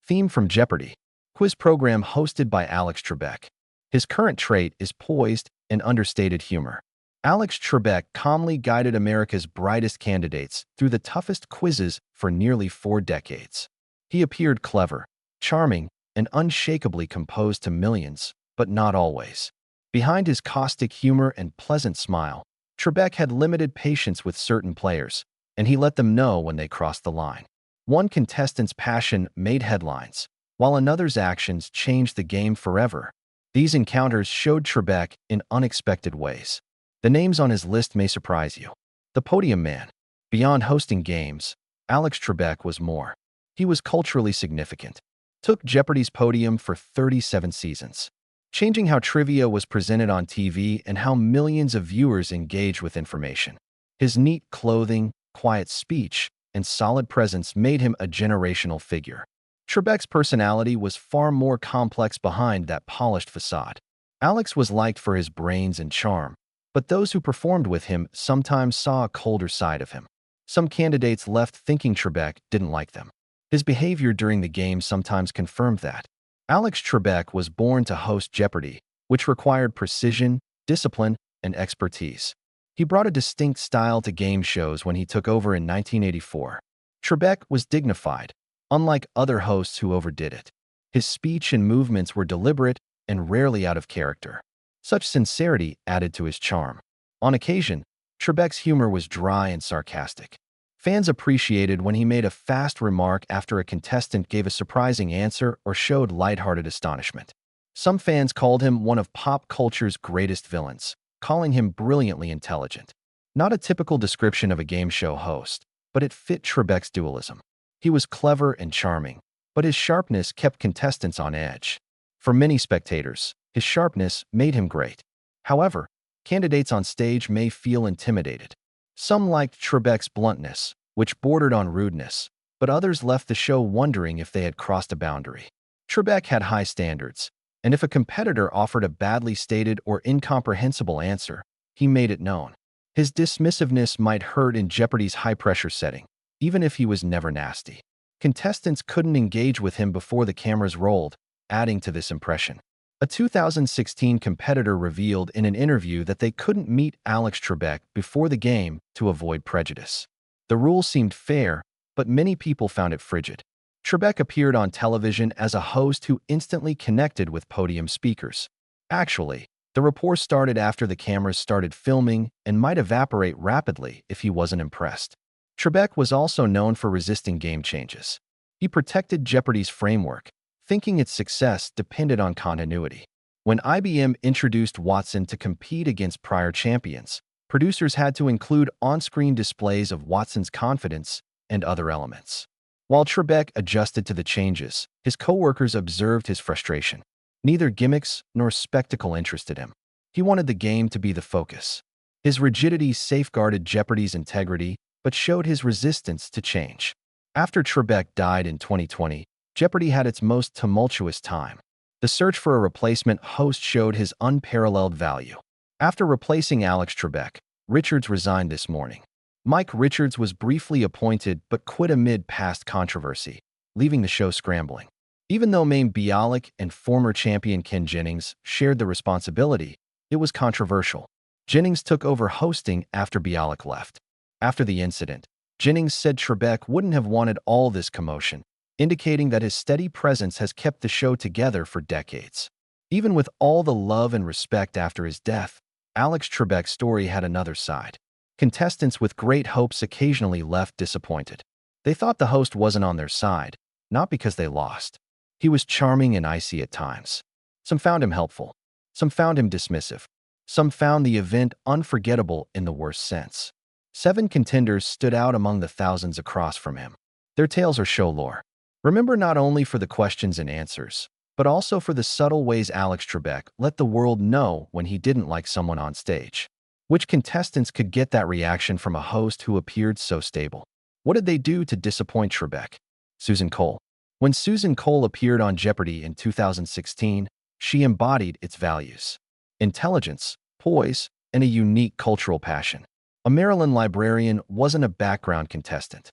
Theme from Jeopardy! Quiz program hosted by Alex Trebek. His current trait is poised and understated humor. Alex Trebek calmly guided America's brightest candidates through the toughest quizzes for nearly 4 decades. He appeared clever, charming, and unshakably composed to millions, but not always. Behind his caustic humor and pleasant smile, Trebek had limited patience with certain players, and he let them know when they crossed the line. One contestant's passion made headlines, while another's actions changed the game forever. These encounters showed Trebek in unexpected ways. The names on his list may surprise you. The Podium Man. Beyond hosting games, Alex Trebek was more. He was culturally significant. Took Jeopardy's podium for 37 seasons, changing how trivia was presented on TV and how millions of viewers engaged with information. His neat clothing, quiet speech, and solid presence made him a generational figure. Trebek's personality was far more complex behind that polished facade. Alex was liked for his brains and charm, but those who performed with him sometimes saw a colder side of him. Some candidates left thinking Trebek didn't like them. His behavior during the game sometimes confirmed that. Alex Trebek was born to host Jeopardy, which required precision, discipline, and expertise. He brought a distinct style to game shows when he took over in 1984. Trebek was dignified, unlike other hosts who overdid it. His speech and movements were deliberate and rarely out of character. Such sincerity added to his charm. On occasion, Trebek's humor was dry and sarcastic. Fans appreciated when he made a fast remark after a contestant gave a surprising answer or showed lighthearted astonishment. Some fans called him one of pop culture's greatest villains, calling him brilliantly intelligent. Not a typical description of a game show host, but it fit Trebek's dualism. He was clever and charming, but his sharpness kept contestants on edge. For many spectators, his sharpness made him great. However, candidates on stage may feel intimidated. Some liked Trebek's bluntness, which bordered on rudeness, but others left the show wondering if they had crossed a boundary. Trebek had high standards, and if a competitor offered a badly stated or incomprehensible answer, he made it known. His dismissiveness might hurt in Jeopardy's high-pressure setting, even if he was never nasty. Contestants couldn't engage with him before the cameras rolled, adding to this impression. A 2016 competitor revealed in an interview that they couldn't meet Alex Trebek before the game to avoid prejudice. The rule seemed fair, but many people found it frigid. Trebek appeared on television as a host who instantly connected with podium speakers. Actually, the rapport started after the cameras started filming and might evaporate rapidly if he wasn't impressed. Trebek was also known for resisting game changes. He protected Jeopardy's framework, thinking its success depended on continuity. When IBM introduced Watson to compete against prior champions, producers had to include on-screen displays of Watson's confidence and other elements. While Trebek adjusted to the changes, his co-workers observed his frustration. Neither gimmicks nor spectacle interested him. He wanted the game to be the focus. His rigidity safeguarded Jeopardy's integrity, but showed his resistance to change. After Trebek died in 2020, Jeopardy had its most tumultuous time. The search for a replacement host showed his unparalleled value. After replacing Alex Trebek, Richards resigned this morning. Mike Richards was briefly appointed but quit amid past controversy, leaving the show scrambling. Even though Mayim Bialik and former champion Ken Jennings shared the responsibility, it was controversial. Jennings took over hosting after Bialik left. After the incident, Jennings said Trebek wouldn't have wanted all this commotion, indicating that his steady presence has kept the show together for decades. Even with all the love and respect after his death, Alex Trebek's story had another side. Contestants with great hopes occasionally left disappointed. They thought the host wasn't on their side, not because they lost. He was charming and icy at times. Some found him helpful. Some found him dismissive. Some found the event unforgettable in the worst sense. 7 contenders stood out among the thousands across from him. Their tales are show lore. Remember not only for the questions and answers, but also for the subtle ways Alex Trebek let the world know when he didn't like someone on stage. Which contestants could get that reaction from a host who appeared so stable? What did they do to disappoint Trebek? Susan Cole. When Susan Cole appeared on Jeopardy in 2016, she embodied its values: intelligence, poise, and a unique cultural passion. A Maryland librarian wasn't a background contestant.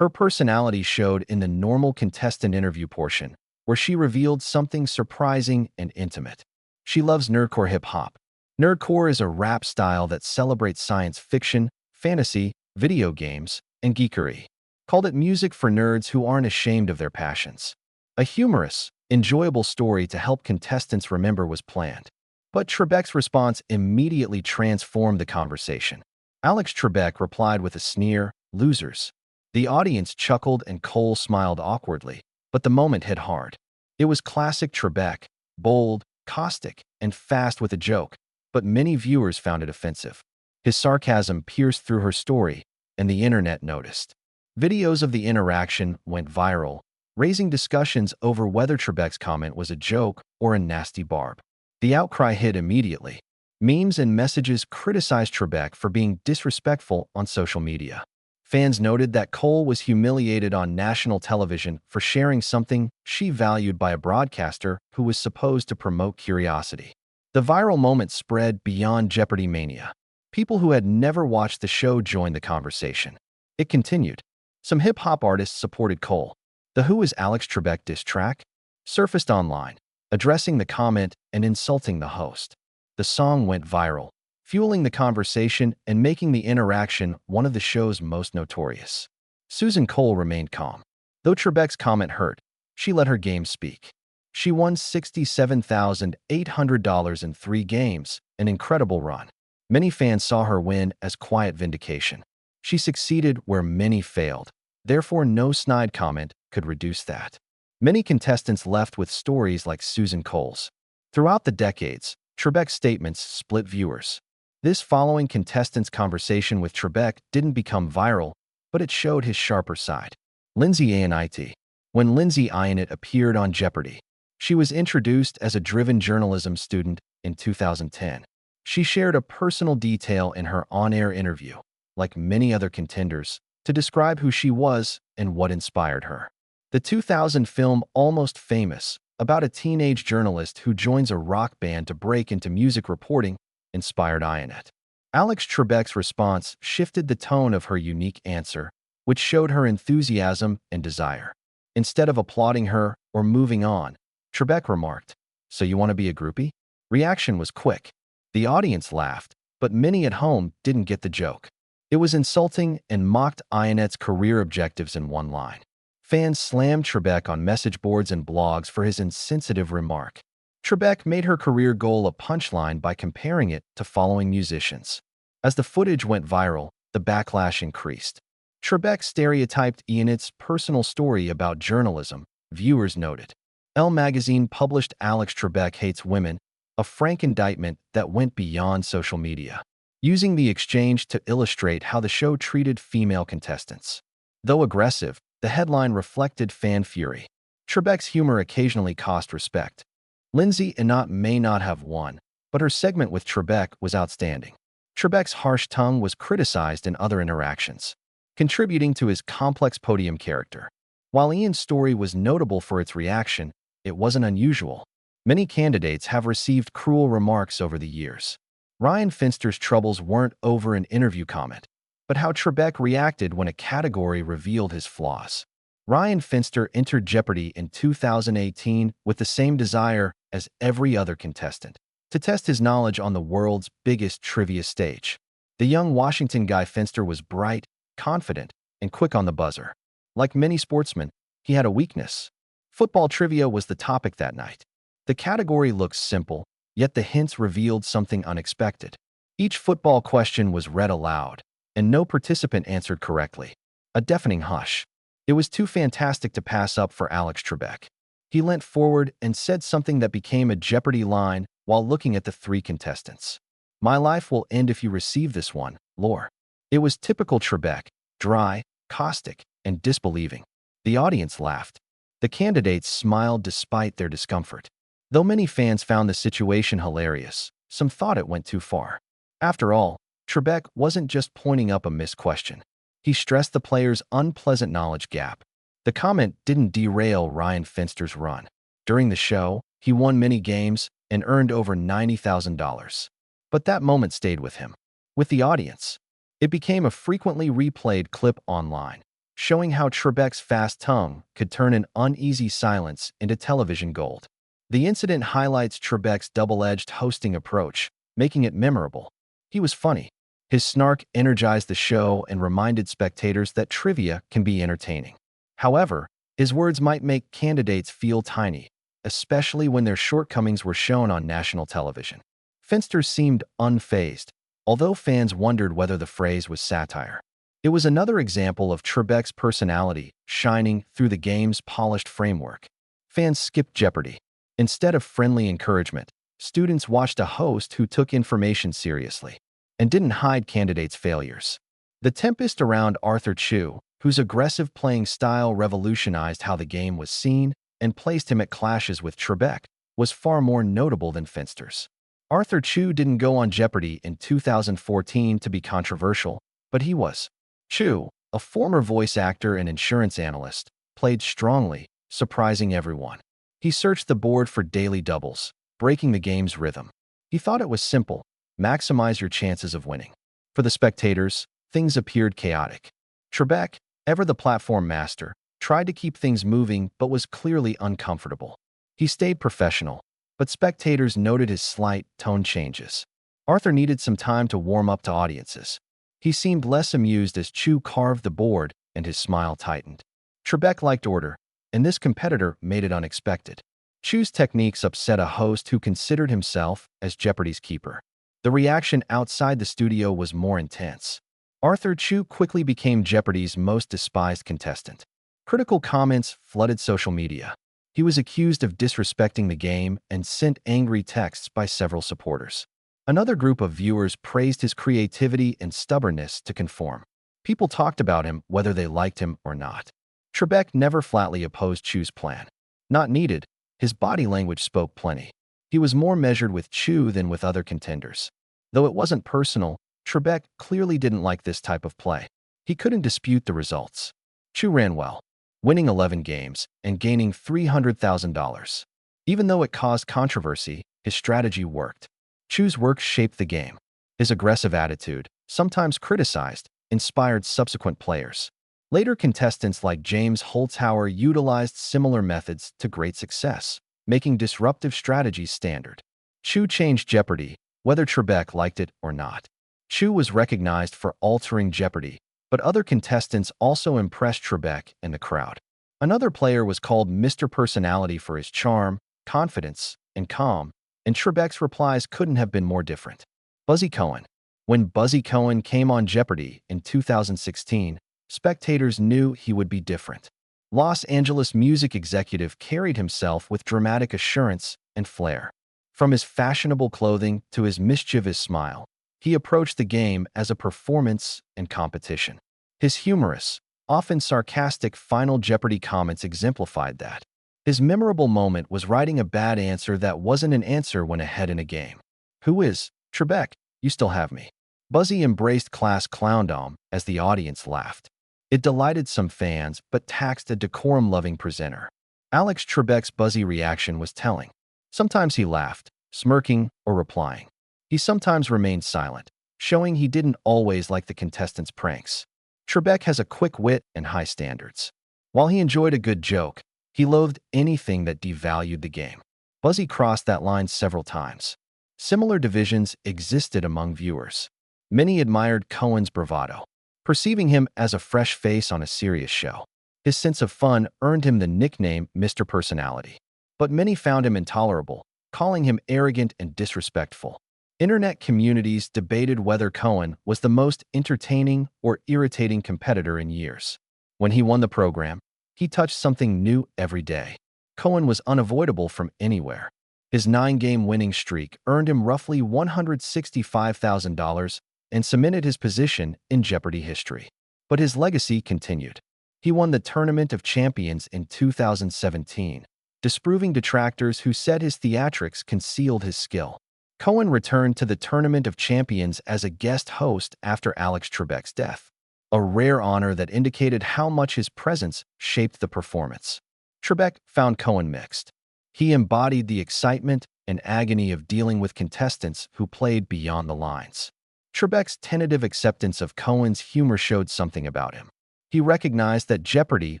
Her personality showed in the normal contestant interview portion, where she revealed something surprising and intimate. She loves nerdcore hip-hop. Nerdcore is a rap style that celebrates science fiction, fantasy, video games, and geekery. Called it music for nerds who aren't ashamed of their passions. A humorous, enjoyable story to help contestants remember was planned. But Trebek's response immediately transformed the conversation. Alex Trebek replied with a sneer, "Losers." The audience chuckled and Cole smiled awkwardly, but the moment hit hard. It was classic Trebek, bold, caustic, and fast with a joke, but many viewers found it offensive. His sarcasm pierced through her story, and the internet noticed. Videos of the interaction went viral, raising discussions over whether Trebek's comment was a joke or a nasty barb. The outcry hit immediately. Memes and messages criticized Trebek for being disrespectful on social media. Fans noted that Cole was humiliated on national television for sharing something she valued by a broadcaster who was supposed to promote curiosity. The viral moment spread beyond Jeopardy mania. People who had never watched the show joined the conversation. It continued. Some hip-hop artists supported Cole. The Who is Alex Trebek diss track surfaced online, addressing the comment and insulting the host. The song went viral, fueling the conversation and making the interaction one of the show's most notorious. Susan Cole remained calm. Though Trebek's comment hurt, she let her game speak. She won $67,800 in 3 games, an incredible run. Many fans saw her win as quiet vindication. She succeeded where many failed. Therefore, no snide comment could reduce that. Many contestants left with stories like Susan Cole's. Throughout the decades, Trebek's statements split viewers. This following contestant's conversation with Trebek didn't become viral, but it showed his sharper side. Lindsay Ayanit. When Lindsay Ayanit appeared on Jeopardy, she was introduced as a driven journalism student in 2010. She shared a personal detail in her on-air interview, like many other contenders, to describe who she was and what inspired her. The 2000 film Almost Famous, about a teenage journalist who joins a rock band to break into music reporting, inspired Ayanit. Alex Trebek's response shifted the tone of her unique answer, which showed her enthusiasm and desire. Instead of applauding her or moving on, Trebek remarked, "So you want to be a groupie?" Reaction was quick. The audience laughed, but many at home didn't get the joke. It was insulting and mocked Ayanit's career objectives in one line. Fans slammed Trebek on message boards and blogs for his insensitive remark. Trebek made her career goal a punchline by comparing it to following musicians. As the footage went viral, the backlash increased. Trebek stereotyped Ayanit's personal story about journalism, viewers noted. Elle magazine published Alex Trebek Hates Women, a frank indictment that went beyond social media, using the exchange to illustrate how the show treated female contestants. Though aggressive, the headline reflected fan fury. Trebek's humor occasionally cost respect. Lindsay Ayanit may not have won, but her segment with Trebek was outstanding. Trebek's harsh tongue was criticized in other interactions, contributing to his complex podium character. While Ian's story was notable for its reaction, it wasn't unusual. Many candidates have received cruel remarks over the years. Ryan Finster's troubles weren't over an interview comment, but how Trebek reacted when a category revealed his flaws. Ryan Finster entered Jeopardy in 2018 with the same desire as every other contestant, to test his knowledge on the world's biggest trivia stage. The young Washington guy Finster was bright, confident, and quick on the buzzer. Like many sportsmen, he had a weakness. Football trivia was the topic that night. The category looked simple, yet the hints revealed something unexpected. Each football question was read aloud, and no participant answered correctly. A deafening hush. It was too fantastic to pass up for Alex Trebek. He leant forward and said something that became a Jeopardy line while looking at the 3 contestants. "My life will end if you receive this one, lore." It was typical Trebek, dry, caustic, and disbelieving. The audience laughed. The candidates smiled despite their discomfort. Though many fans found the situation hilarious, some thought it went too far. After all, Trebek wasn't just pointing up a missed question. He stressed the player's unpleasant knowledge gap. The comment didn't derail Ryan Finster's run. During the show, he won many games and earned over $90,000. But that moment stayed with him. With the audience, it became a frequently replayed clip online, showing how Trebek's fast tongue could turn an uneasy silence into television gold. The incident highlights Trebek's double-edged hosting approach, making it memorable. He was funny. His snark energized the show and reminded spectators that trivia can be entertaining. However, his words might make candidates feel tiny, especially when their shortcomings were shown on national television. Finster seemed unfazed, although fans wondered whether the phrase was satire. It was another example of Trebek's personality shining through the game's polished framework. Fans skipped Jeopardy! Instead of friendly encouragement, students watched a host who took information seriously and didn't hide candidates' failures. The tempest around Arthur Chu, whose aggressive playing style revolutionized how the game was seen and placed him at clashes with Trebek, was far more notable than Finster's. Arthur Chu didn't go on Jeopardy! In 2014 to be controversial, but he was. Chu, a former voice actor and insurance analyst, played strongly, surprising everyone. He searched the board for daily doubles, breaking the game's rhythm. He thought it was simple: maximize your chances of winning. For the spectators, things appeared chaotic. Trebek, ever the platform master, tried to keep things moving but was clearly uncomfortable. He stayed professional, but spectators noted his slight tone changes. Arthur needed some time to warm up to audiences. He seemed less amused as Chu carved the board and his smile tightened. Trebek liked order, and this competitor made it unexpected. Chu's techniques upset a host who considered himself as Jeopardy's keeper. The reaction outside the studio was more intense. Arthur Chu quickly became Jeopardy's most despised contestant. Critical comments flooded social media. He was accused of disrespecting the game and sent angry texts by several supporters. Another group of viewers praised his creativity and stubbornness to conform. People talked about him whether they liked him or not. Trebek never flatly opposed Chu's plan. Not needed, his body language spoke plenty. He was more measured with Chu than with other contenders. Though it wasn't personal, Trebek clearly didn't like this type of play. He couldn't dispute the results. Chu ran well, winning 11 games and gaining $300,000. Even though it caused controversy, his strategy worked. Chu's work shaped the game. His aggressive attitude, sometimes criticized, inspired subsequent players. Later contestants like James Holzhauer utilized similar methods to great success, making disruptive strategies standard. Chu changed Jeopardy! Whether Trebek liked it or not. Chu was recognized for altering Jeopardy! But other contestants also impressed Trebek and the crowd. Another player was called Mr. Personality for his charm, confidence, and calm, and Trebek's replies couldn't have been more different. Buzzy Cohen. When Buzzy Cohen came on Jeopardy! In 2016, spectators knew he would be different. Los Angeles music executive carried himself with dramatic assurance and flair. From his fashionable clothing to his mischievous smile, he approached the game as a performance and competition. His humorous, often sarcastic Final Jeopardy! Comments exemplified that. His memorable moment was writing a bad answer that wasn't an answer when ahead in a game. "Who is Trebek? You still have me." Buzzy embraced class clowndom as the audience laughed. It delighted some fans but taxed a decorum-loving presenter. Alex Trebek's Buzzy reaction was telling. Sometimes he laughed, smirking or replying. He sometimes remained silent, showing he didn't always like the contestants' pranks. Trebek has a quick wit and high standards. While he enjoyed a good joke, he loathed anything that devalued the game. Buzzy crossed that line several times. Similar divisions existed among viewers. Many admired Cohen's bravado, perceiving him as a fresh face on a serious show. His sense of fun earned him the nickname Mr. Personality. But many found him intolerable, calling him arrogant and disrespectful. Internet communities debated whether Cohen was the most entertaining or irritating competitor in years. When he won the program, he touched something new every day. Cohen was unavoidable from anywhere. His 9-game winning streak earned him roughly $165,000 and cemented his position in Jeopardy! History. But his legacy continued. He won the Tournament of Champions in 2017, disproving detractors who said his theatrics concealed his skill. Cohen returned to the Tournament of Champions as a guest host after Alex Trebek's death, a rare honor that indicated how much his presence shaped the performance. Trebek found Cohen mixed. He embodied the excitement and agony of dealing with contestants who played beyond the lines. Trebek's tentative acceptance of Cohen's humor showed something about him. He recognized that Jeopardy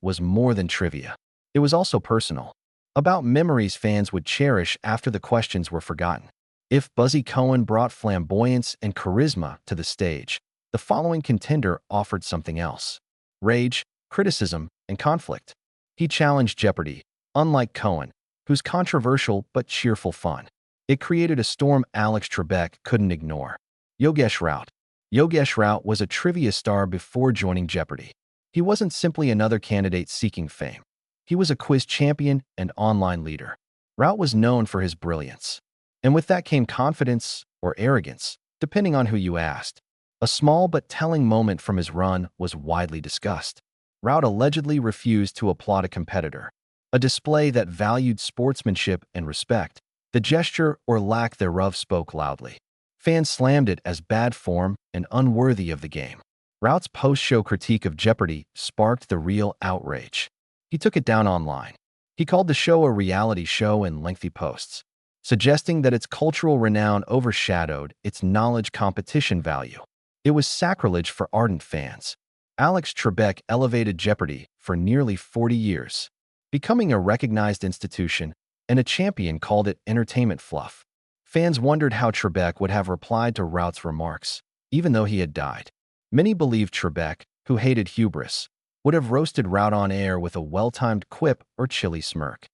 was more than trivia. It was also personal, about memories fans would cherish after the questions were forgotten. If Buzzy Cohen brought flamboyance and charisma to the stage, the following contender offered something else: rage, criticism, and conflict. He challenged Jeopardy, unlike Cohen, whose controversial but cheerful fun. It created a storm Alex Trebek couldn't ignore. Yogesh Raut. Yogesh Raut was a trivia star before joining Jeopardy. He wasn't simply another candidate seeking fame. He was a quiz champion and online leader. Raut was known for his brilliance. And with that came confidence or arrogance, depending on who you asked. A small but telling moment from his run was widely discussed. Raut allegedly refused to applaud a competitor, a display that valued sportsmanship and respect. The gesture or lack thereof spoke loudly. Fans slammed it as bad form and unworthy of the game. Raut's post-show critique of Jeopardy sparked the real outrage. He took it down online. He called the show a reality show in lengthy posts, suggesting that its cultural renown overshadowed its knowledge competition value. It was sacrilege for ardent fans. Alex Trebek elevated Jeopardy for nearly 40 years, becoming a recognized institution, and a champion called it entertainment fluff. Fans wondered how Trebek would have replied to Raut's remarks, even though he had died. Many believed Trebek, who hated hubris, would have roasted Raut on air with a well-timed quip or chilly smirk.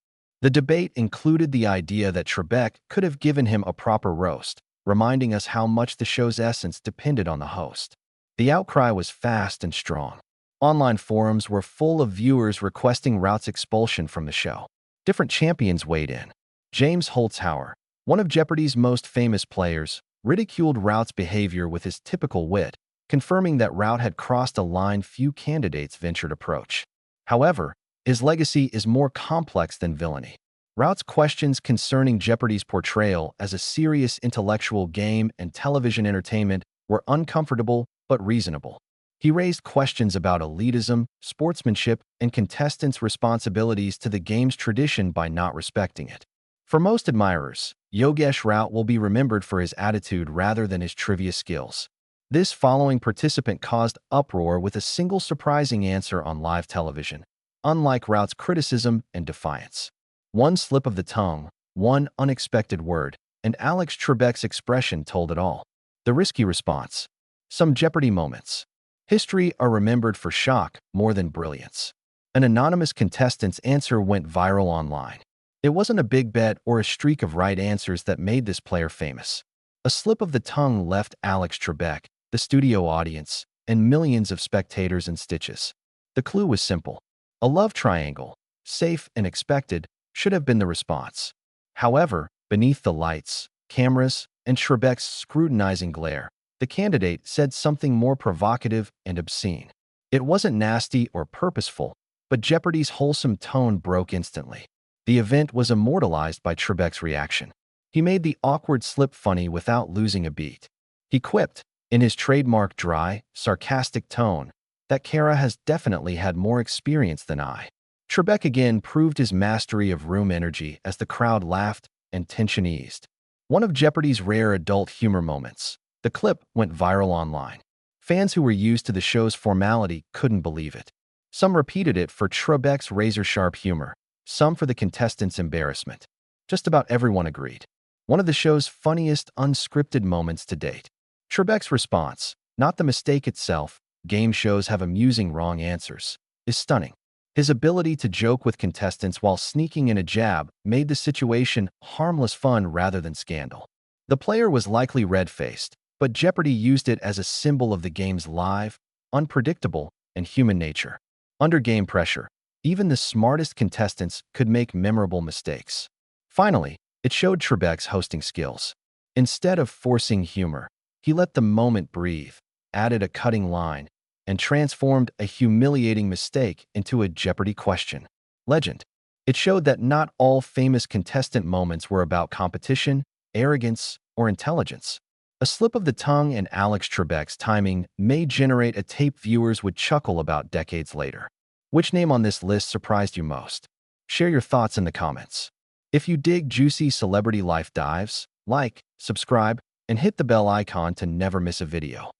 The debate included the idea that Trebek could have given him a proper roast, reminding us how much the show's essence depended on the host. The outcry was fast and strong. Online forums were full of viewers requesting Raut's expulsion from the show. Different champions weighed in. James Holzhauer, one of Jeopardy's most famous players, ridiculed Raut's behavior with his typical wit, confirming that Raut had crossed a line few candidates ventured approach. However, his legacy is more complex than villainy. Raut's questions concerning Jeopardy's portrayal as a serious intellectual game and television entertainment were uncomfortable but reasonable. He raised questions about elitism, sportsmanship, and contestants' responsibilities to the game's tradition by not respecting it. For most admirers, Yogesh Raut will be remembered for his attitude rather than his trivia skills. This following participant caused uproar with a single surprising answer on live television, unlike Raut's criticism and defiance. One slip of the tongue, one unexpected word, and Alex Trebek's expression told it all. The risky response. Some Jeopardy moments. History are remembered for shock more than brilliance. An anonymous contestant's answer went viral online. It wasn't a big bet or a streak of right answers that made this player famous. A slip of the tongue left Alex Trebek, the studio audience, and millions of spectators in stitches. The clue was simple. A love triangle, safe and expected, should have been the response. However, beneath the lights, cameras, and Trebek's scrutinizing glare, the candidate said something more provocative and obscene. It wasn't nasty or purposeful, but Jeopardy's wholesome tone broke instantly. The event was immortalized by Trebek's reaction. He made the awkward slip funny without losing a beat. He quipped, in his trademark dry, sarcastic tone, that Kara has definitely had more experience than I. Trebek again proved his mastery of room energy as the crowd laughed and tension eased. One of Jeopardy's rare adult humor moments. The clip went viral online. Fans who were used to the show's formality couldn't believe it. Some repeated it for Trebek's razor-sharp humor, some for the contestants' embarrassment. Just about everyone agreed. One of the show's funniest unscripted moments to date. Trebek's response, not the mistake itself, game shows have amusing wrong answers, is stunning. His ability to joke with contestants while sneaking in a jab made the situation harmless fun rather than scandal. The player was likely red-faced, but Jeopardy used it as a symbol of the game's live, unpredictable, and human nature. Under game pressure, even the smartest contestants could make memorable mistakes. Finally, it showed Trebek's hosting skills. Instead of forcing humor, he let the moment breathe, added a cutting line, and transformed a humiliating mistake into a Jeopardy question. Legend. It showed that not all famous contestant moments were about competition, arrogance, or intelligence. A slip of the tongue and Alex Trebek's timing may generate a tape viewers would chuckle about decades later. Which name on this list surprised you most? Share your thoughts in the comments. If you dig juicy celebrity life dives, like, subscribe, and hit the bell icon to never miss a video.